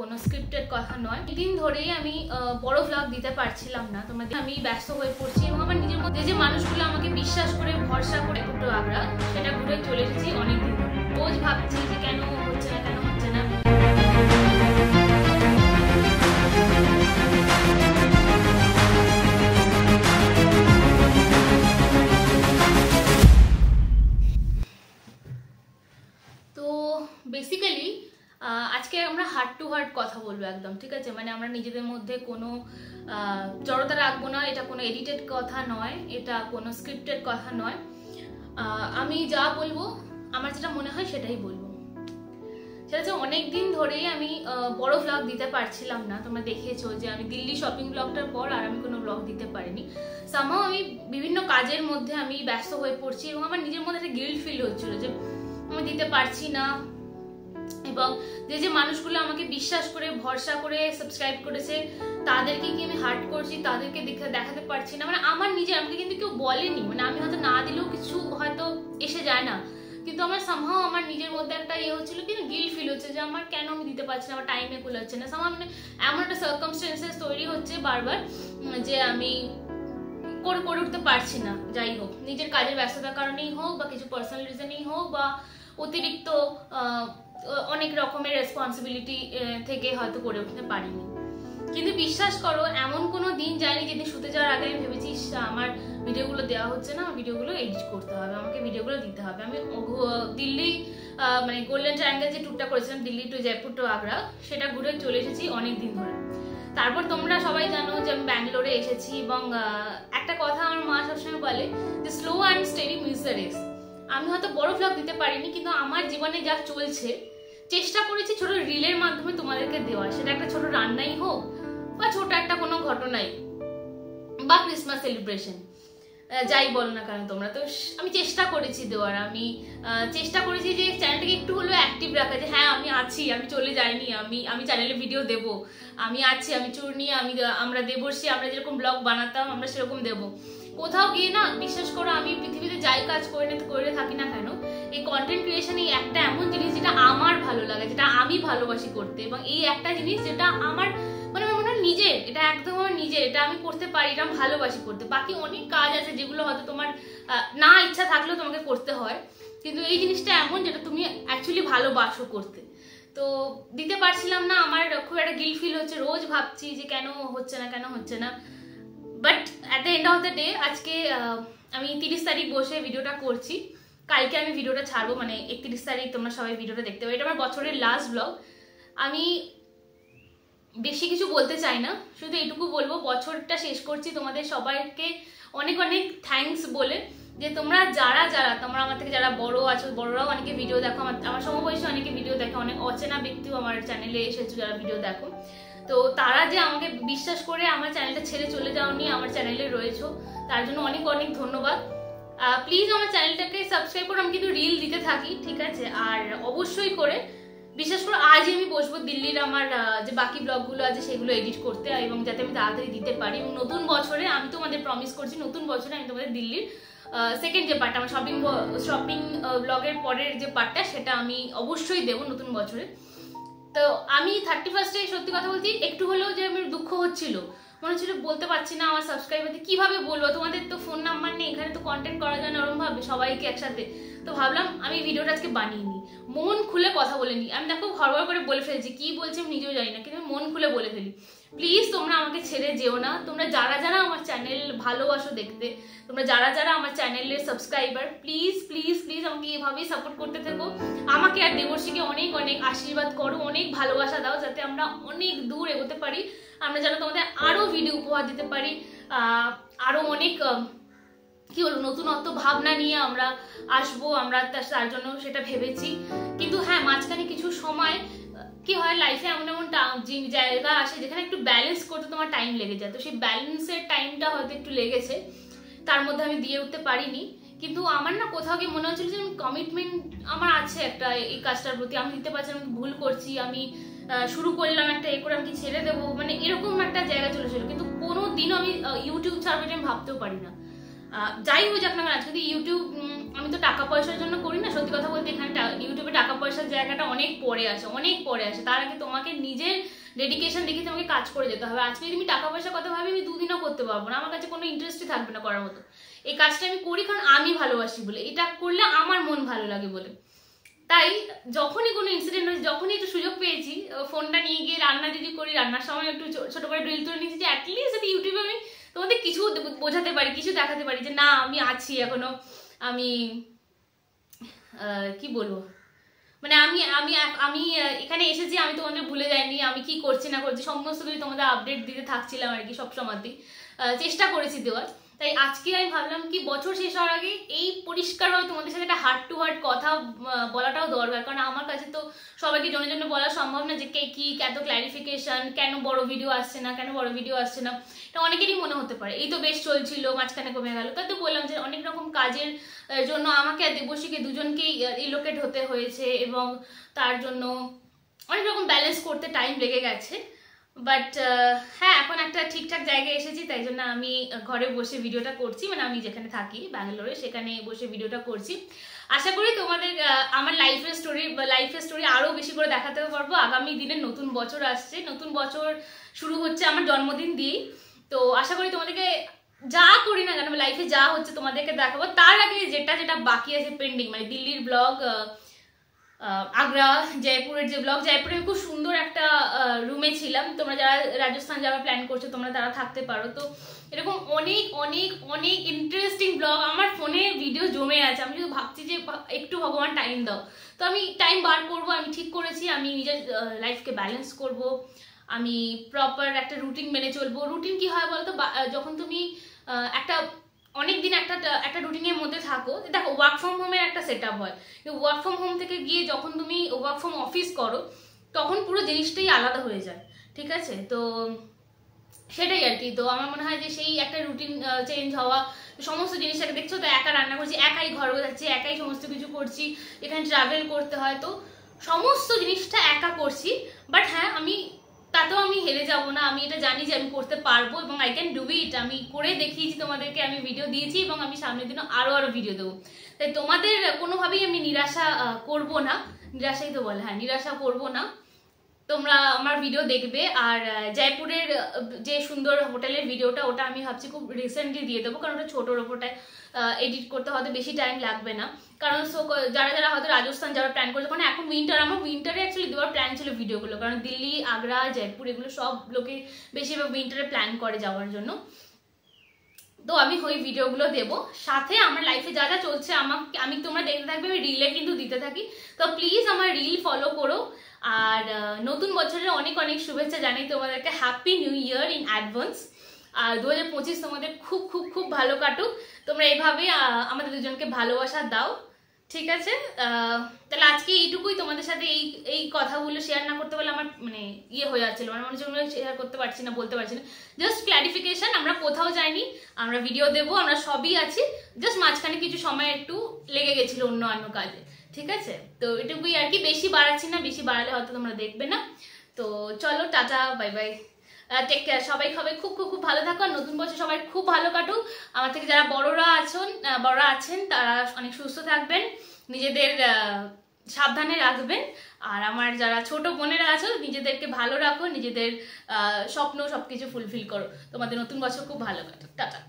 কোনো স্ক্রিপ্টেড কথা নয়। দিন ধরেই আমি বড় ব্লগ দিতে পারছিলাম না, তোমাদের আমি ব্যস্ত হয়ে পড়ছি এবং আমার নিজের মধ্যে যে মানুষগুলো আমাকে বিশ্বাস করে ভরসা করে একটু আগ্রা সেটা ঘুরে চলে এসেছি অনেকদিন ধরে। রোজ ভাবছি যে কেন হচ্ছে না কেন হচ্ছে না। তো বেসিক্যালি আজকে আমরা হার্ট টু হার্ট কথা বলবো একদম, ঠিক আছে? মানে আমরা নিজেদের মধ্যে কোনো জড়তা রাখবো না, এটা কোনো এডিটেড কথা নয়, এটা কোনো স্ক্রিপ্টেড কথা নয়। আমি যা বলবো আমার যেটা মনে হয় সেটাই বলবো। সেটা হচ্ছে অনেকদিন ধরেই আমি বড় ব্লগ দিতে পারছিলাম না। তোমরা দেখেছো যে আমি দিল্লি শপিং ব্লগটার পর আর আমি কোনো ব্লগ দিতে পারিনি। সামহাও আমি বিভিন্ন কাজের মধ্যে আমি ব্যস্ত হয়ে পড়ছি এবং আমার নিজের মধ্যে একটা গিল্ট ফিল হচ্ছিল যে আমি দিতে পারছি না, এবং যে মানুষগুলো আমাকে বিশ্বাস করে ভরসা করে সাবস্ক্রাইব করেছে তাদেরকে কি আমি হার্ট করছি, তাদেরকে দেখাতে পারছি না। মানে আমার নিজের, আমাকে কিন্তু কেউ বলেনি, মানে আমি হয়তো না দিলেও কিছু হয়তো এসে যায় না, কিন্তু আমার সামহাও আমার নিজের মধ্যে একটা ইয়ে হচ্ছিল, কিন্তু গিল্ট ফিল হচ্ছে যে আমার কেন আমি দিতে পারছি না, আমার টাইমে কুলাচ্ছে না। সামহাও মানে এমন একটা সার্কামস্টেন্সেস তৈরি হচ্ছে বারবার যে আমি করে উঠতে পারছি না। যাই হোক, নিজের কাজের ব্যস্ততার কারণেই হোক বা কিছু পার্সোনাল রিজনেই হোক বা অতিরিক্ত অনেক রকমের রেসপন্সিবিলিটি থেকে হয়তো করে উঠতে পারিনি। কিন্তু বিশ্বাস করো, এমন কোনো দিন যায়নি যেদিন শুতে যাওয়ার আগে আমি ভেবেছি আমার ভিডিওগুলো দেওয়া হচ্ছে না, আমার ভিডিওগুলো এডিট করতে হবে, আমাকে ভিডিওগুলো দিতে হবে। আমি দিল্লি মানে গোল্ডেন ট্রায়াঙ্গেল যে ট্যুরটা করেছিলাম দিল্লি টু জয়পুর টু আগ্রা, সেটা ঘুরে চলে এসেছি অনেক দিন ধরে। তারপর তোমরা সবাই জানো যে আমি ব্যাঙ্গালোরে এসেছি এবং একটা কথা আমার মা সবসময় বলে যে slow and steady wins the race. আমি হয়তো বড় ব্লগ দিতে পারিনি, কিন্তু আমার জীবনে যা চলছে চেষ্টা করেছি ছোট রিলের মাধ্যমে তোমাদেরকে দেওয়া। সেটা একটা ছোট রান্নাই হোক বা ছোট একটা কোনো ঘটনাই বা ক্রিসমাস সেলিব্রেশন, যাই বলো না কেন তোমরা। তো আমি চেষ্টা করেছি দেওয়ার, আমি চেষ্টা করেছি যে চ্যানেলটাকে একটু হলেও অ্যাক্টিভ রাখা, যে হ্যাঁ আমি আছি, আমি চলে যাইনি, আমি চ্যানেলে ভিডিও দেবো, আমি আছি, আমি চূর্ণি, আমরা দেবর্ষী, আমরা যেরকম ব্লগ বানাতাম আমরা সেরকম দেবো। কোথাও গিয়ে না, বিশ্বাস করো, আমি পৃথিবীতে যাই কাজ করে থাকি না কেন, এই কন্টেন্ট ক্রিয়েশন এই একটা এমন জিনিস যেটা আমার ভালো লাগে, যেটা আমি ভালোবাসি করতে, এবং এই একটা জিনিস যেটা আমার মানে আমার মনে হয় নিজের, এটা একদম আমার নিজের, এটা আমি করতে পারি, এটা আমি ভালোবাসি করতে। বাকি অনেক কাজ আছে যেগুলো হয়তো তোমার না ইচ্ছা থাকলেও তোমাকে করতে হয়, কিন্তু এই জিনিসটা এমন যেটা তুমি অ্যাকচুয়ালি ভালোবাসো করতে। তো দিতে পারছিলাম না, আমার খুব একটা গিল্ট ফিল হচ্ছে, রোজ ভাবছি যে কেন হচ্ছে না। But at the end of the day আজকে আমি 30 তারিখ বসে ভিডিওটা করছি, কালকে আমি ভিডিওটা ছাড়বো, মানে 31 তারিখ তোমরা সবাই ভিডিওটা দেখতে পাবে। এটা আমার বছরের লাস্ট ব্লগ। আমি বেশি কিছু বলতে চাই না, শুধু এইটুকু বলবো, বছরটা শেষ করছি তোমাদের সবাইকে অনেক অনেক থ্যাঙ্কস বলে, যে তোমরা তোমরা আমার থেকে যারা বড় আছো, বড়রাও অনেকে ভিডিও দেখো, আমার সমবয়সী অনেকে ভিডিও দেখো, অনেক অচেনা ব্যক্তিও আমার চ্যানেলে এসেছো যারা ভিডিও দেখো। তো তারা যে আমাকে বিশ্বাস করে আমার চ্যানেলটা ছেড়ে চলে যাওনি, আমার চ্যানেলে রয়েছো, তার জন্য অনেক অনেক ধন্যবাদ। প্লিজ আমার চ্যানেলটাকে সাবস্ক্রাইব করো, আমি কিন্তু রিল দিতে থাকি, ঠিক আছে? আর অবশ্যই করে বিশেষ করে আজই আমি বসবো দিল্লির আমার যে বাকি ব্লগগুলো আছে সেগুলো এডিট করতে, এবং যাতে আমি তাড়াতাড়ি দিতে পারি। এবং নতুন বছরে আমি তোমাদের প্রমিস করছি, নতুন বছরে আমি তোমাদের দিল্লির সেকেন্ড যে পার্টটা, আমার শপিং ব্লগের পরের যে পার্টটা, সেটা আমি অবশ্যই দেবো নতুন বছরে। তো আমি 31-এ সত্যি কথা বলছি, একটু হলেও যে আমার দুঃখ হচ্ছিল, মনে হচ্ছিল বলতে পারছি না আমার সাবস্ক্রাইবারদের, কিভাবে বলবো, তোমাদের তো ফোন নাম্বার নেই, এখানে তো কন্টেন্ট করা যায় না ওরকম ভাবে সবাইকে একসাথে। তো ভাবলাম আমি ভিডিওটা আজকে বানিয়ে নিই, মন খুলে কথা বলে নিই। আমি দেখো হড়বড় করে বলে ফেলছি, কি বলছি আমি নিজেও জানি না, কিন্তু আমি মন খুলে বলে ফেলি। প্লিজ তোমরা আমাকে ছেড়ে যেও না, তোমরা যারা আমার চ্যানেল ভালোবাসো দেখতে, তোমরা যারা আমার চ্যানেলের সাবস্ক্রাইবার, প্লিজ প্লিজ প্লিজ আমাকে এভাবেই সাপোর্ট করতে থাকো। আমাকে আর দেবর্ষীকে অনেক অনেক আশীর্বাদ করো, অনেক ভালোবাসা দাও, যাতে আমরা অনেক দূর এগোতে পারি, আমরা যেন তোমাদের আরো ভিডিও উপহার দিতে পারি, আরো অনেক কি বলবো নতুনত্ব ভাবনা নিয়ে আমরা আসবো, আমরা তার জন্য সেটা ভেবেছি। কিন্তু হ্যাঁ, মাঝখানে কিছু সময় কি হয় লাইফে এমন এমন জায়গা আসে যেখানে একটু ব্যালেন্স করতে তোমার টাইম লেগে যায়। তো সেই ব্যালেন্সের টাইমটা হয়তো একটু লেগেছে, তার মধ্যে আমি দিয়ে উঠতে পারিনি। কিন্তু আমার না কোথাও গিয়ে মনে হচ্ছিল যে কমিটমেন্ট আমার আছে একটা এই কাজটার প্রতি, আমি দিতে পারছি, আমি ভুল করছি, আমি শুরু করলাম একটা করে আমি কি ছেড়ে দেবো, মানে এরকম একটা জায়গা চলেছিল। কিন্তু কোনোদিনও আমি ইউটিউব ছাড়বো আমি ভাবতেও পারি না। যাই হয়ে যাক না কেন, কিন্তু ইউটিউব আমি তো টাকা পয়সার জন্য করি না, সত্যি কথা বলতে এখানে ইউটিউবে টাকা পয়সার জায়গাটা অনেক পরে আসে, অনেক পরে আসে। তার আগে তোমাকে নিজের ডেডিকেশন দেখে তোমাকে কাজ করে যেতে হবে। আজকে তুমি টাকা পয়সার কথা ভাবি আমি দুদিনও করতে পারবো না, আমার কাছে কোনো ইন্টারেস্টই থাকবে না করার মতো। এই কাজটা আমি করি কারণ আমি ভালোবাসি বলে, এটা করলে আমার মন ভালো লাগে বলে। তাই যখনই কোনো ইনসিডেন্ট হয়েছে, যখনই একটু সুযোগ পেয়েছি, ফোনটা নিয়ে গিয়ে রান্না যদি করি, রান্নার সময় একটু ছোট করে রিল তুলে নিয়েছি যে অ্যাটলিস্ট যদি ইউটিউবে আমি তোমাদের কিছু বোঝাতে পারি, কিছু দেখাতে পারি যে না আমি আছি এখনো, আমি কি বলবো, মানে আমি আমি আমি এখানে এসেছি, আমি তোমাদের ভুলে যাইনি, আমি কি করছি না করছি সমস্ত কিছু তোমাদের আপডেট দিতে থাকছিলাম আর কি, সবসময়তেই চেষ্টা করেছি দেওয়ার। তাই আজকে আমি ভাবলাম কি বছর শেষ হওয়ার আগে এই পরিষ্কারভাবে তোমাদের সাথে একটা হার্ট টু হার্ট কথা বলাটাও দরকার। কারণ আমার কাছে তো সবাইকে জনের জন্য বলা সম্ভব না যে কে কি এত ক্ল্যারিফিকেশন, কেন বড় ভিডিও আসছে না, কেন বড় ভিডিও আসছে না, এটা অনেকেরই মনে হতে পারে। এই তো বেশ চলছিল, মাঝখানে কমে গেল, তাই তো বললাম যে অনেক রকম কাজের জন্য আমাকে আর দেবশ্রীকে দুজনকেই রিলোকেট হতে হয়েছে এবং তার জন্য অনেক রকম ব্যালেন্স করতে টাইম লেগে গেছে। বাট হ্যাঁ, এখন একটা ঠিকঠাক জায়গায় এসেছি, তাই জন্য আমি ঘরে বসে ভিডিওটা করছি, মানে আমি যেখানে থাকি ব্যাঙ্গালোরে সেখানে বসে ভিডিওটা করছি। আশা করি তোমাদের আমার লাইফের স্টোরি আরও বেশি করে দেখাতে পারবো। আগামী দিনে নতুন বছর আসছে, নতুন বছর শুরু হচ্ছে আমার জন্মদিন দিয়েই। তো আশা করি তোমাদেরকে যা করি না কেন লাইফে যা হচ্ছে তোমাদেরকে দেখাবো। তার আগে যেটা যেটা বাকি আছে পেন্ডিং, মানে দিল্লির ব্লগ, আগ্রা, জয়পুরের যে ব্লগ, জয়পুরে আমি খুব সুন্দর একটা রুমে ছিলাম, তোমরা যারা রাজস্থান যাওয়ার প্ল্যান করছো তোমরা তারা থাকতে পারো। তো এরকম অনেক অনেক অনেক ইন্টারেস্টিং ব্লগ আমার ফোনে ভিডিও জমে আছে। আমি শুধু ভাবছি যে একটু ভগবান টাইম দাও, তো আমি টাইম বার করবো। আমি ঠিক করেছি আমি নিজের লাইফকে ব্যালেন্স করব, আমি প্রপার একটা রুটিন মেনে চলবো। রুটিন কি হয় বলতো, যখন তুমি একটা অনেকদিন একটা রুটিনের মধ্যে থাকো, দেখো ওয়ার্ক ফ্রম হোমের একটা সেট আপ হয়, ওয়ার্ক ফ্রম হোম থেকে গিয়ে যখন তুমি ওয়ার্ক ফ্রম অফিস করো তখন পুরো জিনিসটাই আলাদা হয়ে যায়, ঠিক আছে? তো সেটাই আর কি। তো আমার মনে হয় যে সেই একটা রুটিন চেঞ্জ হওয়া, সমস্ত জিনিসটাকে দেখছো তো একা রান্না করছি, একাই ঘর গোছাচ্ছি, একাই সমস্ত কিছু করছি, এখানে ট্রাভেল করতে হয়, তো সমস্ত জিনিসটা একা করছি। বাট হ্যাঁ, আমি তাতেও আমি হেরে যাব না, আমি এটা জানি যে আমি করতে পারবো এবং আই ক্যান ডু ইট। আমি করে দেখিয়েছি তোমাদেরকে, আমি ভিডিও দিয়েছি এবং আমি সামনের দিনও আরো ভিডিও দেবো। তাই তোমাদের কোনোভাবেই আমি নিরাশা করব না, নিরাশাই তো বলে, হ্যাঁ নিরাশা করবো না। তোমরা আমার ভিডিও দেখবে। আর জয়পুরের যে সুন্দর হোটেলের ভিডিওটা, ওটা আমি ভাবছি খুব রিসেন্টলি দিয়ে দেবো, কারণ ওটা ছোটোর ওপরটায় এডিট করতে হয়তো বেশি টাইম লাগবে না। কারণ যারা যারা হয়তো রাজস্থান যাওয়ার প্ল্যান করছে, মানে এখন উইন্টার, আমার উইন্টারে অ্যাকচুয়ালি দেওয়ার প্ল্যান ছিল ভিডিওগুলো, কারণ দিল্লি, আগ্রা, জয়পুর এগুলো সব লোকে বেশিরভাগ উইন্টারে প্ল্যান করে যাওয়ার জন্য। তো আমি ওই ভিডিওগুলো দেবো, সাথে আমার লাইফে যা যা চলছে আমি তোমরা দেখতে থাকবে, আমি রিলে কিন্তু দিতে থাকি। তো প্লিজ আমার রিল ফলো করো। আর নতুন বছরের অনেক অনেক শুভেচ্ছা জানাই তোমাদেরকে, happy new year in advance. আর 2025 তোমাদের খুব খুব খুব ভালো কাটুক। তোমরা এইভাবে আমাদের দুজনকে ভালোবাসা দাও, ঠিক আছে? তাহলে আজকে এইটুকুই, তোমাদের সাথে এই কথাগুলো শেয়ার না করতে পারলে আমার মানে ইয়ে হয়ে যাচ্ছিল, মানে মনে হচ্ছে শেয়ার করতে পারছি না, বলতে পারছি না। জাস্ট ক্ল্যারিফিকেশন, আমরা কোথাও যাইনি, আমরা ভিডিও দেবো, আমরা সবই আছি, জাস্ট মাঝখানে কিছু সময় একটু লেগে গেছিল অন্য কাজে, ঠিক আছে? তো এটুকুই আর কি, বেশি বাড়াচ্ছি না, বেশি বাড়ালে হয়তো তোমরা দেখবে না। তো চলো, টাটা, বাই বাই, টেক কেয়ার, সবাই খুব খুব খুব ভালো থাকো। নতুন বছর সবাই খুব ভালো কাটুক। আমার থেকে যারা বড়রা আছেন তারা অনেক সুস্থ থাকবেন, নিজেদের সাবধানে রাখবেন। আর আমার যারা ছোট বোনেরা আছো, নিজেদেরকে ভালো রাখো, নিজেদের স্বপ্ন সবকিছু ফুলফিল করো। তোমাদের নতুন বছর খুব ভালো কাটুক, টাটা।